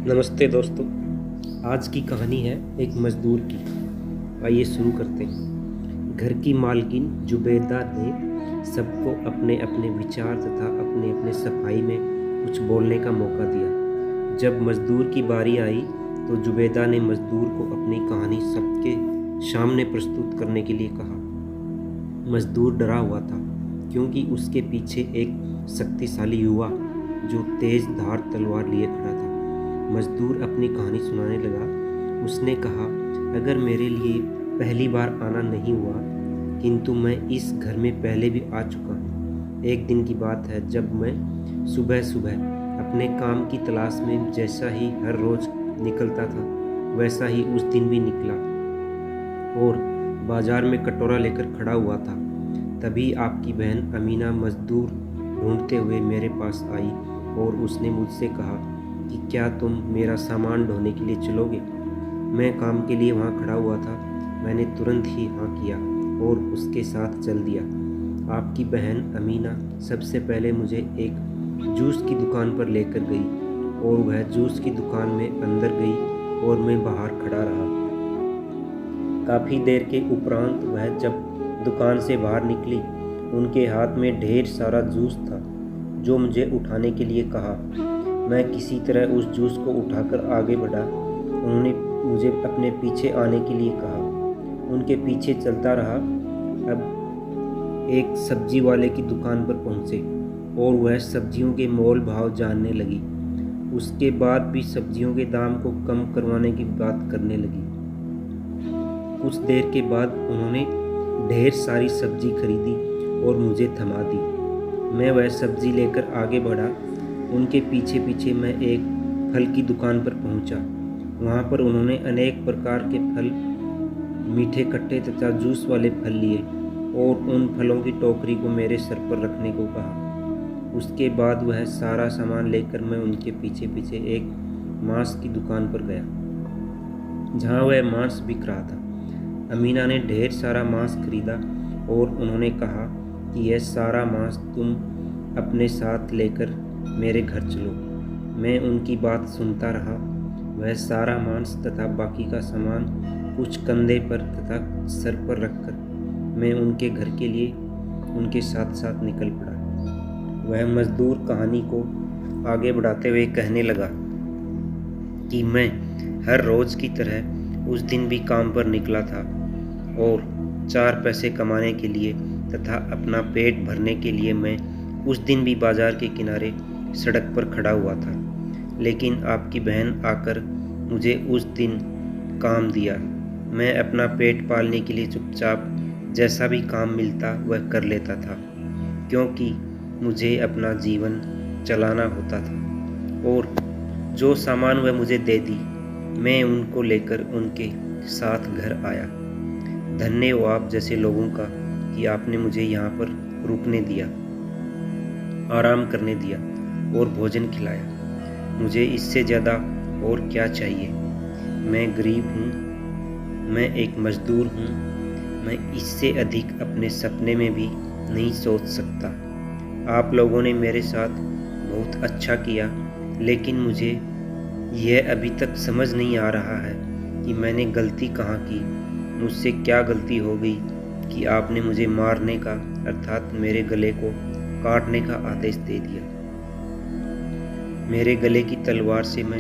नमस्ते दोस्तों। आज की कहानी है एक मज़दूर की। आइए शुरू करते हैं। घर की मालकिन जुबैदा ने सबको अपने अपने विचार तथा अपने अपने सफाई में कुछ बोलने का मौका दिया। जब मज़दूर की बारी आई तो जुबैदा ने मज़दूर को अपनी कहानी सबके सामने प्रस्तुत करने के लिए कहा। मज़दूर डरा हुआ था क्योंकि उसके पीछे एक शक्तिशाली युवा जो तेज़ धार तलवार लिए खड़ा था। मज़दूर अपनी कहानी सुनाने लगा। उसने कहा, अगर मेरे लिए पहली बार आना नहीं हुआ, किंतु मैं इस घर में पहले भी आ चुका हूँ। एक दिन की बात है जब मैं सुबह सुबह अपने काम की तलाश में जैसा ही हर रोज़ निकलता था वैसा ही उस दिन भी निकला और बाजार में कटोरा लेकर खड़ा हुआ था। तभी आपकी बहन अमीना मज़दूर ढूंढते हुए मेरे पास आई और उसने मुझसे कहा कि क्या तुम मेरा सामान ढोने के लिए चलोगे। मैं काम के लिए वहाँ खड़ा हुआ था। मैंने तुरंत ही हाँ किया और उसके साथ चल दिया। आपकी बहन अमीना सबसे पहले मुझे एक जूस की दुकान पर लेकर गई और वह जूस की दुकान में अंदर गई और मैं बाहर खड़ा रहा। काफ़ी देर के उपरांत वह जब दुकान से बाहर निकली, उनके हाथ में ढेर सारा जूस था जो मुझे उठाने के लिए कहा। मैं किसी तरह उस जूस को उठाकर आगे बढ़ा। उन्होंने मुझे अपने पीछे आने के लिए कहा। उनके पीछे चलता रहा। अब एक सब्जी वाले की दुकान पर पहुँचे और वह सब्जियों के मोल भाव जानने लगी। उसके बाद भी सब्जियों के दाम को कम करवाने की बात करने लगी। कुछ देर के बाद उन्होंने ढेर सारी सब्जी खरीदी और मुझे थमा दी। मैं वह सब्जी लेकर आगे बढ़ा। उनके पीछे पीछे मैं एक फल की दुकान पर पहुंचा। वहां पर उन्होंने अनेक प्रकार के फल, मीठे खट्टे तथा जूस वाले फल लिए और उन फलों की टोकरी को मेरे सर पर रखने को कहा। उसके बाद वह सारा सामान लेकर मैं उनके पीछे पीछे एक मांस की दुकान पर गया जहां वह मांस बिक रहा था। अमीना ने ढेर सारा मांस खरीदा और उन्होंने कहा कि यह सारा मांस तुम अपने साथ लेकर मेरे घर चलो। मैं उनकी बात सुनता रहा। वह सारा मांस तथा बाकी का सामान कुछ कंधे पर तथा सर पर रखकर मैं उनके घर के लिए उनके साथ साथ निकल पड़ा। वह मज़दूर कहानी को आगे बढ़ाते हुए कहने लगा कि मैं हर रोज़ की तरह उस दिन भी काम पर निकला था और 4 पैसे कमाने के लिए तथा अपना पेट भरने के लिए मैं उस दिन भी बाजार के किनारे सड़क पर खड़ा हुआ था। लेकिन आपकी बहन आकर मुझे उस दिन काम दिया। मैं अपना पेट पालने के लिए चुपचाप जैसा भी काम मिलता वह कर लेता था, क्योंकि मुझे अपना जीवन चलाना होता था। और जो सामान वह मुझे दे दी, मैं उनको लेकर उनके साथ घर आया। धन्य हो आप जैसे लोगों का कि आपने मुझे यहाँ पर रुकने दिया, आराम करने दिया और भोजन खिलाया। मुझे इससे ज़्यादा और क्या चाहिए। मैं गरीब हूँ, मैं एक मज़दूर हूँ। मैं इससे अधिक अपने सपने में भी नहीं सोच सकता। आप लोगों ने मेरे साथ बहुत अच्छा किया, लेकिन मुझे यह अभी तक समझ नहीं आ रहा है कि मैंने गलती कहाँ की। मुझसे क्या गलती हो गई कि आपने मुझे मारने का अर्थात मेरे गले को काटने का आदेश दे दिया। मेरे गले की तलवार से मैं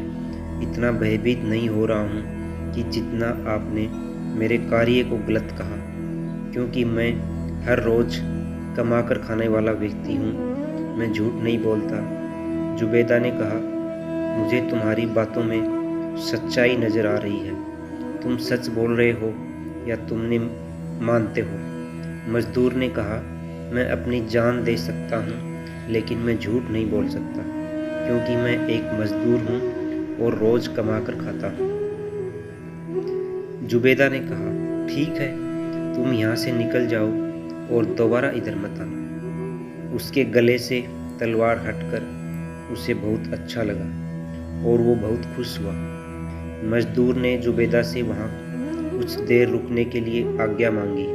इतना भयभीत नहीं हो रहा हूँ कि जितना आपने मेरे कार्य को गलत कहा, क्योंकि मैं हर रोज़ कमाकर खाने वाला व्यक्ति हूँ। मैं झूठ नहीं बोलता। जुबैदा ने कहा, मुझे तुम्हारी बातों में सच्चाई नज़र आ रही है। तुम सच बोल रहे हो या तुमने मानते हो। मज़दूर ने कहा, मैं अपनी जान दे सकता हूँ, लेकिन मैं झूठ नहीं बोल सकता, क्योंकि मैं एक मज़दूर हूँ और रोज़ कमा कर खाता हूँ। जुबैदा ने कहा, ठीक है, तुम यहाँ से निकल जाओ और दोबारा इधर मत आना। उसके गले से तलवार हटकर उसे बहुत अच्छा लगा और वो बहुत खुश हुआ। मज़दूर ने जुबैदा से वहाँ कुछ देर रुकने के लिए आज्ञा मांगी,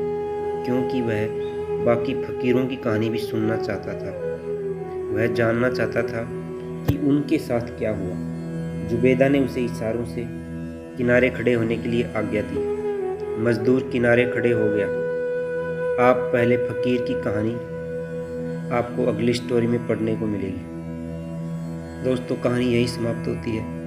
क्योंकि वह बाकी फ़कीरों की कहानी भी सुनना चाहता था। वह जानना चाहता था कि उनके साथ क्या हुआ। जुबैदा ने उसे इशारों से किनारे खड़े होने के लिए आज्ञा दी। मजदूर किनारे खड़े हो गया। आप पहले फ़कीर की कहानी आपको अगली स्टोरी में पढ़ने को मिलेगी। दोस्तों, कहानी यहीं समाप्त होती है।